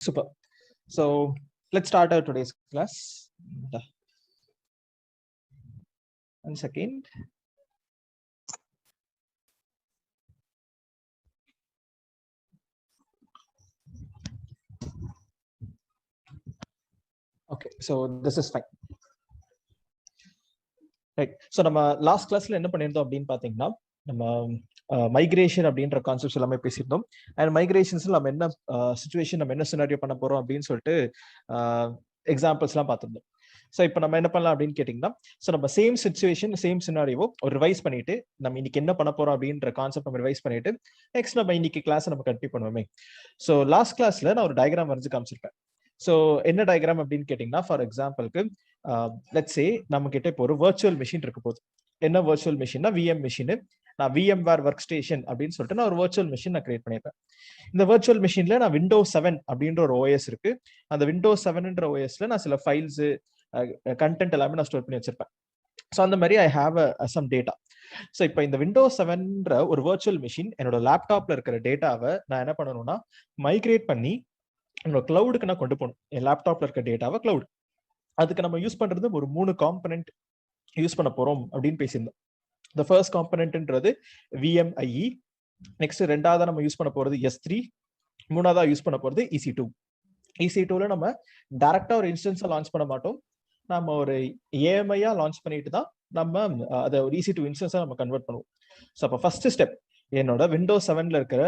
Super. So let's start our today's class. One second. Okay, so this is fine. Right. So நம்ம last கிளாஸ்ல என்ன பண்ணியிருந்தோம் அப்படின்னு பாத்தீங்கன்னா, நம்ம மைக்ரேஷன் அப்படின்ற கான்செப்ட்ஸ் எல்லாமே பேசியிருந்தோம். அண்ட் மைக்ரேஷன்ஸ்ல நம்ம என்ன சிச்சுவேஷன், நம்ம என்ன சினாரியோ பண்ண போறோம் அப்படின்னு சொல்லிட்டு எக்ஸாம்பிள்ஸ் எல்லாம் பார்த்திருந்தோம். ஸோ இப்போ நம்ம என்ன பண்ணலாம் அப்படின்னு கேட்டிங்கன்னா, ஸோ நம்ம சேம் சிச்சுவேஷன் சேம் சினாரியோ ஒரு ரிவைஸ் பண்ணிட்டு நம்ம இன்னைக்கு என்ன பண்ண போறோம் அப்படின்ற கான்செப்ட் நம்ம ரிவைஸ் பண்ணிட்டு நெக்ஸ்ட் நம்ம இன்னைக்கு கிளாஸ் நம்ம கண்டினியூ பண்ணுவோமே. ஸோ லாஸ்ட் கிளாஸ்ல நான் ஒரு டயக்ராம் வரைஞ்சு காமிச்சிருப்பேன். ஸோ என்ன டயக்ராம் அப்படின்னு கேட்டிங்கன்னா, ஃபார் எக்ஸாம்பிளுக்கு லெட்ஸ் சே நம்ம கிட்ட இப்போ ஒரு வர்ச்சுவல் மிஷின் இருக்க போகுது. என்ன வர்ச்சுவல் மிஷின்னா விஎம் மிஷின். நான் VMware ஒர்க் ஸ்டேஷன் அப்படின்னு சொல்லிட்டு நான் ஒரு வர்ச்சுவல் மிஷின் நான் கிரியேட் பண்ணிருப்பேன். இந்த வர்ச்சுவல் மிஷின்ல நான் விண்டோஸ் 7 அப்படின்ற ஒரு OS இருக்கு. அந்த விண்டோஸ் 7ன்ற OSல நான் சில ஃபைல்ஸ் கண்டென்ட் எல்லாமே நான் ஸ்டோர் பண்ணி வச்சிருப்பேன். ஸோ அந்த மாதிரி I have some data. So இப்போ இந்த விண்டோஸ் 7ன்ற ஒரு வர்ச்சுவல் மிஷின் என்னோட லேப்டாப்ல இருக்கிற டேட்டாவை நான் என்ன பண்ணணும்னா மைக்ரேட் பண்ணி என்னோட கிளவுடுக்கு நான் கொண்டு போகணும். என் லேப்டாப்ல இருக்க டேட்டாவை கிளவுட். அதுக்கு நம்ம யூஸ் பண்றது ஒரு 3 காம்பனன்ட் யூஸ் பண்ண போறோம் அப்படின்னு பேசியிருந்தோம். இந்த ஃபர்ஸ்ட் காம்பனன்ட்ன்றது VMIE. நெக்ஸ்ட் ரெண்டாவதா நம்ம யூஸ் பண்ண போறது S3. மூணாவதா யூஸ் பண்ண போறது EC2. EC2ல நம்ம டைரக்டா ஒரு இன்ஸ்டன்ஸா லான்ச் பண்ண மாட்டோம். நம்ம ஒரு AMI-ஆ லான்ச் பண்ணிட்டு தான் நம்ம அதை ஒரு EC2 இன்ஸ்டன்ஸா நம்ம கன்வெர்ட் பண்ணுவோம். ஸோ அப்போ ஃபர்ஸ்ட் ஸ்டெப் என்னோட விண்டோஸ் 7ல இருக்கிற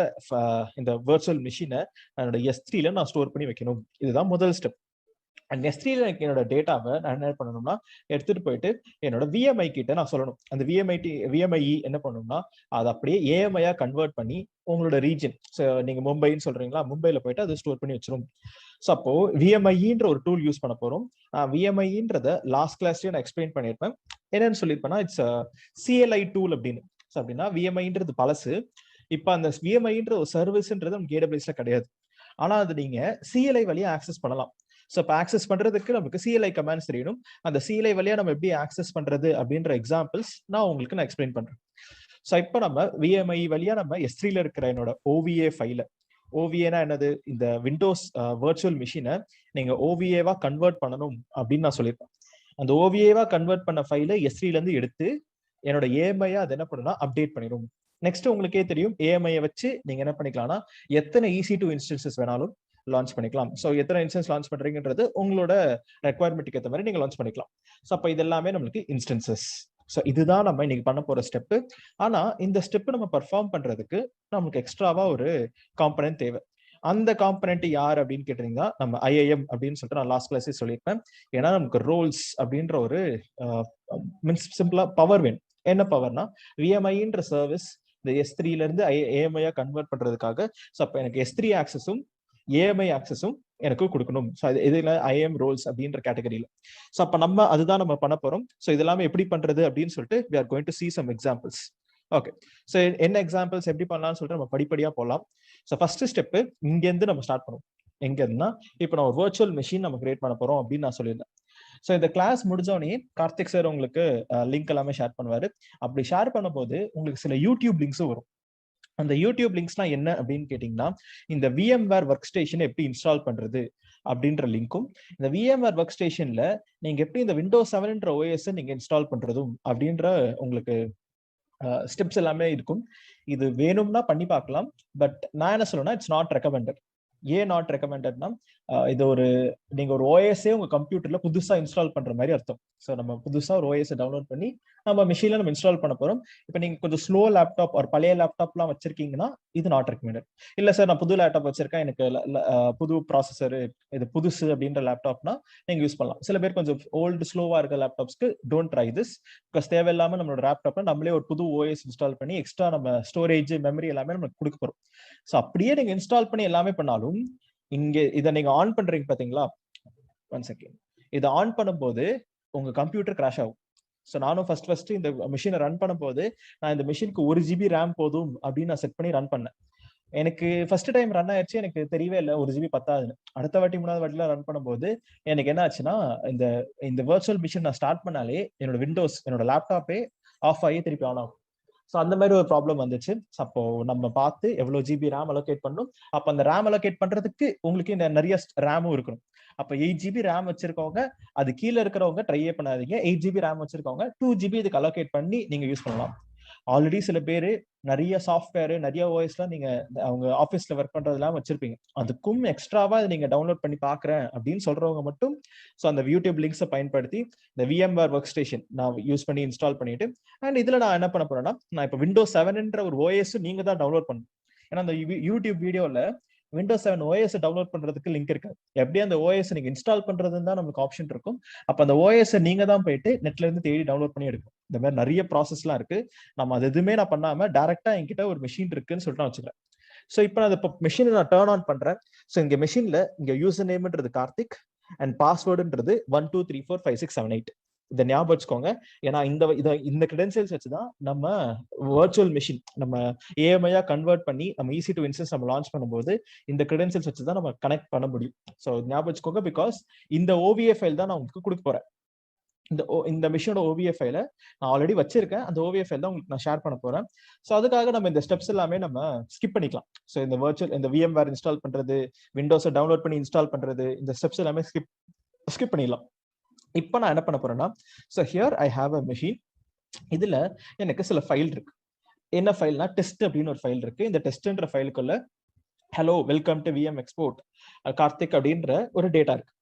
இந்த வர்ச்சுவல் மிஷினை என்னோட S3ல நான் ஸ்டோர் பண்ணி வைக்கணும். இதுதான் முதல் ஸ்டெப். அண்ட் S3ல என்னோட டேட்டாவை நான் என்ன பண்ணணும்னா எடுத்துட்டு போயிட்டு என்னோட VMI கிட்ட நான் சொல்லணும். அந்த VMIE என்ன பண்ணணும்னா அதை அப்படியே AMI-ஆ கன்வெர்ட் பண்ணி உங்களோட ரீஜன், நீங்க மும்பைன்னு சொல்றீங்களா, மும்பைல போயிட்டு அதை ஸ்டோர் பண்ணி வச்சிரும். ஸோ அப்போ VMIEன்ற ஒரு டூல் யூஸ் பண்ண போறோம். VMIEன்றத லாஸ்ட் கிளாஸ்லயே நான் எக்ஸ்பிளைன் பண்ணியிருப்பேன். என்னன்னு சொல்லியிருப்பேன்னா இட்ஸ் CLI டூல் அப்படின்னு. ஸோ அப்படின்னா VMIன்றது பழசு. இப்போ அந்த VMIன்ற ஒரு சர்வீஸ்ன்றது நமக்கு AWSல கிடையாது. ஆனா அது நீங்க CLI வழியா ஆக்சஸ் பண்ணலாம். ஸோ இப்போ ஆக்சஸ் பண்றதுக்கு நமக்கு CLI கமாண்ட்ஸ் தெரியணும். அந்த CLI வழியா நம்ம எப்படி ஆக்சஸ் பண்றது அப்படின்ற எக்ஸாம்பிள்ஸ் நான் உங்களுக்கு நான் எக்ஸ்பிளைன் பண்றேன். ஸோ இப்போ நம்ம VMIE வழியா நம்ம S3ல இருக்கிற என்னோட OVA ஃபைல, OVAனா என்னது, இந்த விண்டோஸ் வர்ச்சுவல் மிஷினை நீங்க OVA-வா கன்வெர்ட் பண்ணணும் அப்படின்னு நான் சொல்லியிருப்பேன். அந்த OVA-வா கன்வெர்ட் பண்ண ஃபைலை S3ல இருந்து எடுத்து என்னோட AMI-யா அதை என்ன பண்ணுன்னா அப்டேட் பண்ணிடும். நெக்ஸ்ட் உங்களுக்கே தெரியும் AMI-யை வச்சு நீங்க என்ன பண்ணிக்கலாம்னா எத்தனை EC2 இன்ஸ்டன்சஸ் வேணாலும் லான்ச் பண்ணிக்கலாம். ஸோ எத்தனை இன்ஸ்டன்ஸ் லான்ச் பண்றீங்கன்றது உங்களோட ரெக்வயர்மெண்ட்டுக்கு ஏற்ற மாதிரி நீங்க லான்ச் பண்ணிக்கலாம். ஸோ அப்போ இது எல்லாமே நம்மளுக்கு இன்ஸ்டன்சஸ். ஸோ இதுதான் நம்ம இன்னைக்கு பண்ண போற ஸ்டெப். ஆனா இந்த ஸ்டெப் நம்ம பர்ஃபார்ம் பண்றதுக்கு நமக்கு எக்ஸ்ட்ராவா ஒரு காம்பனன்ட் தேவை. அந்த காம்பனன்ட் யார் அப்படின்னு கேட்டீங்கன்னா நம்ம IAM அப்படின்னு சொல்லிட்டு நான் லாஸ்ட் கிளாஸே சொல்லியிருப்பேன். ஏன்னா நமக்கு ரோல்ஸ் அப்படின்ற ஒரு மீன்ஸ் சிம்பிளா பவர் வேணும். என்ன பவர்னா VMIன்ற சர்வீஸ் இந்த S3ல இருந்து AMI-யா கன்வெர்ட் பண்றதுக்காக. ஸோ அப்போ எனக்கு S3 ஆக்சஸும் AMI ஆக்சஸும் எனக்கு கொடுக்கணும். ஸோ இதுல IAM ரோல்ஸ் அப்படின்ற கேட்டகரியில. ஸோ அப்ப நம்ம அதுதான் நம்ம பண்ண போறோம். ஸோ இதெல்லாமே எப்படி பண்றது அப்படின்னு சொல்லிட்டு we are going to see some examples. Okay, so என்ன எக்ஸாம்பிள்ஸ் எப்படி பண்ணலாம்னு சொல்லிட்டு நம்ம படிப்படியா போகலாம். ஸோ ஃபர்ஸ்ட் ஸ்டெப் இங்க இருந்து நம்ம ஸ்டார்ட் பண்ணுவோம். எங்க இருந்தா இப்போ நான் ஒரு வர்ச்சுவல் மிஷின் நம்ம கிரியேட் பண்ண போறோம் அப்படின்னு நான் சொல்லியிருந்தேன். ஸோ இந்த கிளாஸ் முடிஞ்சோடனே கார்த்திக் சார் உங்களுக்கு லிங்க் எல்லாமே ஷேர் பண்ணுவாரு. அப்படி ஷேர் பண்ணும்போது உங்களுக்கு சில யூடியூப் லிங்க்ஸும் வரும். அந்த யூடியூப் லிங்க்ஸ்லாம் என்ன அப்படின்னு கேட்டீங்கன்னா இந்த VMware ஒர்க் ஸ்டேஷன் எப்படி இன்ஸ்டால் பண்றது அப்படின்ற லிங்க்கும், இந்த VMware ஒர்க் ஸ்டேஷன்ல நீங்க எப்படி இந்த விண்டோஸ் 7ன்ற OS நீங்க இன்ஸ்டால் பண்றதும் அப்படின்ற உங்களுக்கு ஸ்டெப்ஸ் எல்லாமே இருக்கும். இது வேணும்னா பண்ணி பார்க்கலாம். பட் நான் என்ன சொல்லுவேன்னா இட்ஸ் நாட் ரெக்கமெண்டட். ஏன் நாட் ரெக்கமெண்டட்னா இது ஒரு நீங்க ஒரு OS-ஏ உங்க கம்ப்யூட்டர்ல புதுசா இன்ஸ்டால் பண்ற மாதிரி அர்த்தம். ஸோ நம்ம புதுசா ஒரு OS டவுன்லோட் பண்ணி நம்ம மிஷின்ல நம்ம இன்ஸ்டால் பண்ண போறோம். இப்போ நீங்க கொஞ்சம் ஸ்லோ லேப்டாப் ஒரு பழைய லேப்டாப்லாம் வச்சிருக்கீங்கன்னா இது நாட் ரெக்கமெண்டட். இல்ல சார் நான் புது லேப்டாப் வச்சிருக்கேன், எனக்கு புது ப்ராசஸர், இது புதுசு அப்படின்ற லேப்டாப்னா நீங்க யூஸ் பண்ணலாம். சில பேர் கொஞ்சம் ஓல்டு ஸ்லோவா இருக்க லேப்டாப்ஸ்க்கு டோன்ட் ட்ரை திஸ். பிகாஸ் தேவையில்லாம நம்மளோட லேப்டாப்ல நம்மளே ஒரு புது OS இன்ஸ்டால் பண்ணி எக்ஸ்ட்ரா நம்ம ஸ்டோரேஜ் மெமரி எல்லாமே நமக்கு கொடுக்க போறோம். ஸோ அப்படியே நீங்க இன்ஸ்டால் பண்ணி எல்லாமே பண்ணாலும் இங்க இதை நீங்க ஆன் பண்றீங்க பாத்தீங்களா, ஒன் செகண்ட், இதை ஆன் பண்ணும்போது உங்க கம்ப்யூட்டர் கிராஷ் ஆகும். ஸோ நானும் ஃபர்ஸ்ட் இந்த மிஷினை ரன் பண்ணும்போது நான் இந்த மிஷினுக்கு 1 GB ரேம் போதும் அப்படின்னு நான் செட் பண்ணி ரன் பண்ணேன். எனக்கு ஃபர்ஸ்ட் டைம் ரன் ஆயிடுச்சு, எனக்கு தெரியவே இல்லை 1 GB பத்தாதுன்னு. அடுத்த வாட்டி 3வது வாட்டிலாம் ரன் பண்ணும்போது எனக்கு என்ன ஆச்சுன்னா இந்த வர்ச்சுவல் மிஷின் நான் ஸ்டார்ட் பண்ணாலே என்னோட விண்டோஸ் என்னோட லேப்டாப்பே ஆஃப் ஆகி திருப்பி ஆன் ஆகும். ஸோ அந்த மாதிரி ஒரு ப்ராப்ளம் வந்துச்சு. அப்போ நம்ம பார்த்து எவ்வளவு ஜிபி ரேம் அலோகேட் பண்ணணும். அப்ப அந்த ரேம் அலோகேட் பண்றதுக்கு உங்களுக்கு நிறைய ரேமும் இருக்கணும். அப்ப 8 GB ரேம் வச்சிருக்கவங்க அது கீழே இருக்கிறவங்க ட்ரையே பண்ணாதீங்க. 8 GB ரேம் வச்சிருக்கவங்க 2 GB இதுக்கு அலோகேட் பண்ணி நீங்க யூஸ் பண்ணலாம். ஆல்ரெடி சில பேர் நிறைய சாஃப்ட்வேர் நிறைய ஓஎஸ்லாம் நீங்க அவங்க ஆஃபீஸ்ல ஒர்க் பண்றதெல்லாம் வச்சிருப்பீங்க. அதுக்கும் எக்ஸ்ட்ராவா நீங்க டவுன்லோட் பண்ணி பாக்குறேன் அப்படின்னு சொல்றவங்க மட்டும் ஸோ அந்த யூடியூப் லிங்க்ஸை பயன்படுத்தி இந்த VMware ஒர்க் ஸ்டேஷன் நான் யூஸ் பண்ணி இன்ஸ்டால் பண்ணிட்டு அண்ட் இதுல நான் என்ன பண்ண போறேன்னா நான் இப்போ Windows 7ன்ற ஒரு ஓஎஸ் நீங்க தான் டவுன்லோட் பண்ணணும். ஏன்னா அந்த யூடியூப் வீடியோல Windows 7 OS டவுன்லோட் பண்றதுக்கு லிங்க் இருக்கு. எப்படி அந்த OS நீங்க இன்ஸ்டால் பண்றதுன்னு தான் நமக்கு ஆப்ஷன் இருக்கும். அப்ப அந்த OS நீங்க தான் போயிட்டு நெட்ல இருந்து தேடி டவுன்லோட் பண்ணி எடுக்கும். இந்த மாதிரி நிறைய ப்ராசஸ்லாம் இருக்கு. நம்ம அது எதுவுமே நான் பண்ணாம டைரக்டா என்கிட்ட ஒரு மெஷின் இருக்குன்னு சொல்லிட்டு நான் வச்சுக்கிறேன். ஸோ இப்போ நான் இப்போ மெஷினை நான் டர்ன் ஆன் பண்றேன். ஸோ இங்க மெஷின்ல இங்க யூசர் நேம்ன்றது கார்த்திக் அண்ட் பாஸ்வேர்டுன்றது 12345678. இதை ஞாபகம் வச்சுக்கோங்க. ஏன்னா இந்த கிரெடென்சியல்ஸ் வச்சுதான் நம்ம வர்ச்சுவல் மெஷின் நம்ம ஏஎம்ஐயா கன்வெர்ட் பண்ணி நம்ம ஈஸி டு இன்ஸ்டன்ஸ் நம்ம லான்ச் பண்ணும்போது இந்த கிரெடென்சியல்ஸ் வச்சுதான் நம்ம கனெக்ட் பண்ண முடியும். ஸோ ஞாபகம் வச்சுக்கோங்க. பிகாஸ் இந்த OVA ஃபைல் தான் நான் உங்களுக்கு கொடுக்க போறேன். இந்த மிஷினோட OVA ஃபைலை நான் ஆல்ரெடி வச்சிருக்கேன். அந்த OVA ஃபைல் தான் உங்களுக்கு நான் ஷேர் பண்ண போறேன். ஸோ அதுக்காக நம்ம இந்த ஸ்டெப்ஸ் எல்லாமே நம்ம ஸ்கிப் பண்ணிக்கலாம். ஸோ இந்த VMware இன்ஸ்டால் பண்றது, விண்டோஸை டவுன்லோட் பண்ணி இன்ஸ்டால் பண்றது, இந்த ஸ்டெப்ஸ் எல்லாமே ஸ்கிப் பண்ணிடலாம். இப்போ நான் என்ன பண்ண போறேன்னா so here I have a machine. இதுல எனக்கு சில ஃபைல் இருக்கு. என்ன ஃபைல்னா டெஸ்ட் அப்படின்னு ஒரு ஃபைல் இருக்கு. இந்த டெஸ்ட்ன்ற ஃபைலுக்குள்ள hello welcome to VM export Karthik அப்படின்ற ஒரு டேட்டா இருக்கு.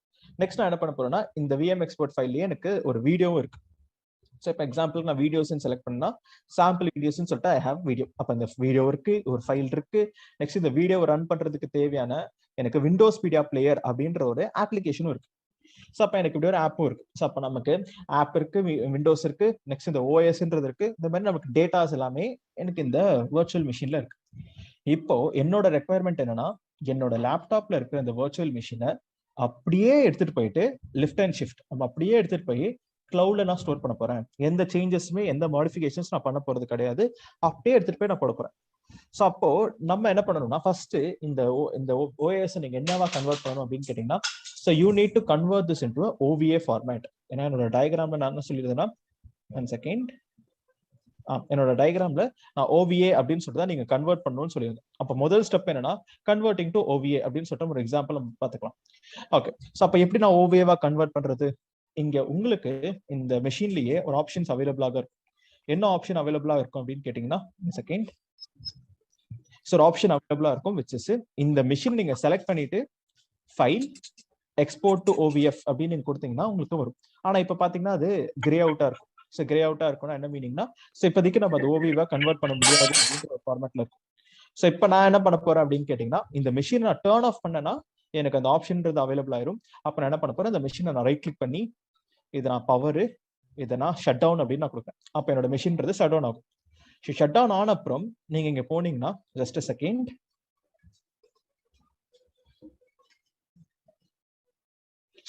நெக்ஸ்ட் நான் என்ன பண்ண போறேன்னா இந்த VM எக்ஸ்போர்ட் ஃபைல்லயே எனக்கு ஒரு வீடியோவும் இருக்கு. ஸோ இப்போ எக்ஸாம்பிள் நான் வீடியோஸ் செலக்ட் பண்ணா சாம்பிள் வீடியோஸ்ன்னு சொல்லிட்டு ஐ ஹேவ் வீடியோ. அப்போ இந்த வீடியோ இருக்கு, ஒரு ஃபைல் இருக்கு. நெக்ஸ்ட் இந்த வீடியோவை ரன் பண்றதுக்கு தேவையான எனக்கு விண்டோஸ் மீடியா பிளேயர் அப்படின்ற ஒரு அப்ளிகேஷனும் இருக்கு. ஸோ அப்போ எனக்கு இப்படி ஒரு ஆப்பும் இருக்கு. ஸோ அப்போ நமக்கு ஆப் இருக்கு, விண்டோஸ் இருக்கு, நெக்ஸ்ட் இந்த OSன்றது இருக்கு. இந்த மாதிரி நமக்கு டேட்டாஸ் எல்லாமே எனக்கு இந்த வர்ச்சுவல் மிஷின்ல இருக்கு. இப்போ என்னோட ரெக்குவயர்மெண்ட் என்னன்னா என்னோட லேப்டாப்ல இருக்கிற இந்த வர்ச்சுவல் மிஷினை அப்படியே எடுத்துட்டு போயிட்டு லிஃப்ட் அண்ட் ஷிஃப்ட் நம்ம அப்படியே எடுத்துட்டு போய் கிளவுட்ல நான் ஸ்டோர் பண்ண போறேன். எந்த சேஞ்சஸுமே எந்த மாடிஃபிகேஷன்ஸ் நான் பண்ண போறது கிடையாது. அப்படியே எடுத்துட்டு போய் நான் போட போறேன். ஸோ அப்போ நம்ம என்ன பண்ணணும்னா ஃபர்ஸ்ட் இந்த OS நீங்க என்னவா கன்வெர்ட் பண்ணணும் அப்படின்னு கேட்டீங்கன்னா so you need to convert this into OVA format. ஏன்னா என்னோட டயக்ராம்ல நான் என்ன சொல்லியிருந்தேன்னா 1 செகண்ட் என்னோட டயக்ராம்ல நான் OVA அப்படின்னு சொல்லிட்டு தான் நீங்க கன்வெர்ட் பண்ணணும்னு சொல்லியிருந்தேன். அப்போ முதல் ஸ்டெப் என்னன்னா கன்வெர்ட்டிங் டு OVA அப்படின்னு சொல்லிட்டு ஒரு எக்ஸாம்பிள் நம்ம பார்த்துக்கலாம். ஓகே, ஸோ அப்போ எப்படி நான் OVA-வா கன்வெர்ட் பண்றது? இங்க உங்களுக்கு இந்த மெஷின்லயே ஒரு ஆப்ஷன்ஸ் அவைலபிளாக இருக்கும். என்ன ஆப்ஷன் அவைலபிளா இருக்கும் அப்படின்னு கேட்டீங்கன்னா செகண்ட் ஸோ ஒரு ஆப்ஷன் அவைலபிளா இருக்கும் விச் இஸ் இந்த மெஷின் நீங்க செலக்ட் பண்ணிட்டு ஃபைல் எக்ஸ்போர்ட் டு OVF அப்படின்னு நீங்க கொடுத்தீங்கன்னா உங்களுக்கு வரும். ஆனா இப்ப பாத்தீங்கன்னா அது கிரே அவுட்டா இருக்கும். ஸோ கிரே அவுட்டா இருக்கும்னா என்ன மீனிங்னா ஸோ இப்போதைக்கு நம்ம அது OVA கன்வெர்ட் பண்ண முடியாது அப்படின்ற ஒரு ஃபார்மேட்ல இருக்கும். ஸோ இப்போ நான் என்ன பண்ண போறேன் அப்படின்னு கேட்டீங்கன்னா இந்த மெஷின் நான் டர்ன் ஆஃப் பண்ணனா எனக்கு அந்த ஆப்ஷன்றது அவைலபிள் ஆயிரும். அப்போ நான் என்ன பண்ண போறேன், இந்த மெஷினை நான் ரைட் கிளிக் பண்ணி இதை நான் பவர் இதை நான் ஷட் டவுன் அப்படின்னு நான் கொடுப்பேன். அப்போ என்னோட மெஷின்றது ஷட் டவுன் ஆகும். ஷட் டவுன் ஆன அப்புறம் நீங்க இங்க போனீங்கன்னா just a second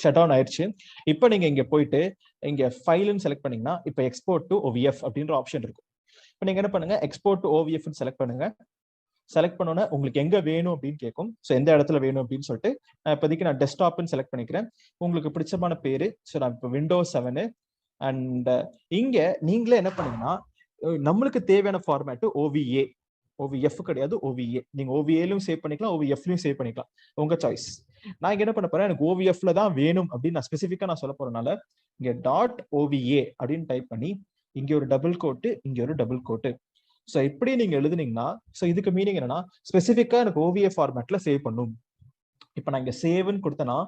shut down ஆயிடுச்சு. இப்போ நீங்க இங்க போயிட்டு இங்க ஃபைல்னு செலக்ட் பண்ணீங்கன்னா இப்போ எக்ஸ்போர்ட் டு OVF அப்படின்ற ஆப்ஷன் இருக்கும். இப்போ நீங்க என்ன பண்ணுங்க எக்ஸ்போர்ட் டு OVF செலக்ட் பண்ணுங்க. செலக்ட் பண்ணோன்னா உங்களுக்கு எங்க வேணும் அப்படின்னு கேட்கும். ஸோ எந்த இடத்துல வேணும் அப்படின்னு சொல்லிட்டு இப்போதைக்கு நான் டெஸ்க்டாப்னு செலக்ட் பண்ணிக்கிறேன். உங்களுக்கு பிடிச்சமான பேரு ஸோ நான் இப்போ Windows 7 அண்ட் இங்க நீங்களே என்ன பண்ணீங்கன்னா நம்மளுக்கு தேவையான ஃபார்மேட் OVF கிடையாது OVA. நீங்க OVA-லும் சேவ் பண்ணிக்கலாம், OVF-லையும் சேவ் பண்ணிக்கலாம், உங்க சாய்ஸ். நான் இங்க என்ன பண்ண போறேன், எனக்கு OVF-ல தான் வேணும் அப்படின்னு நான் ஸ்பெசிஃபிக்கா நான் சொல்ல போறதுனால இங்க .OVA அப்படின்னு டைப் பண்ணி இங்க ஒரு டபுள் கோட்டு இங்க ஒரு டபுள் கோட்டு. ஸோ இப்படி நீங்க எழுதுனீங்கன்னா ஸோ இதுக்கு மீனிங் என்னன்னா ஸ்பெசிஃபிக்கா எனக்கு OVA ஃபார்மேட்ல சேவ் பண்ணும். இப்போ நான் இங்க சேவ்னு கொடுத்தேன்னா